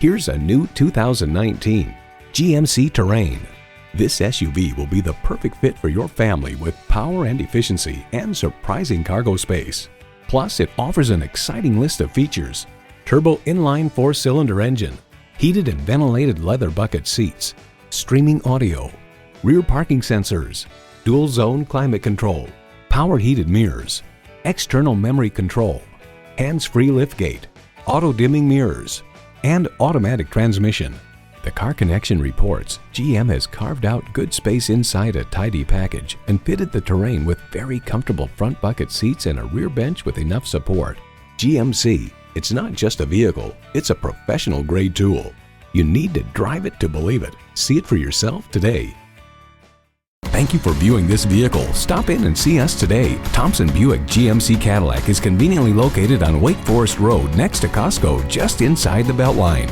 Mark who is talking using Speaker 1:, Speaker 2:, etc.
Speaker 1: Here's a new 2019 GMC Terrain. This SUV will be the perfect fit for your family with power and efficiency and surprising cargo space. Plus, it offers an exciting list of features: turbo inline 4-cylinder engine, heated and ventilated leather bucket seats, streaming audio, rear parking sensors, dual zone climate control, power heated mirrors, external memory control, hands-free liftgate, auto-dimming mirrors, and automatic transmission. The Car Connection reports GM has carved out good space inside a tidy package and fitted the Terrain with very comfortable front bucket seats and a rear bench with enough support. GMC, it's not just a vehicle, it's a professional-grade tool. You need to drive it to believe it. See it for yourself today. Thank you for viewing this vehicle. Stop in and see us today. Thompson Buick GMC Cadillac is conveniently located on Wake Forest Road next to Costco, just inside the Beltline.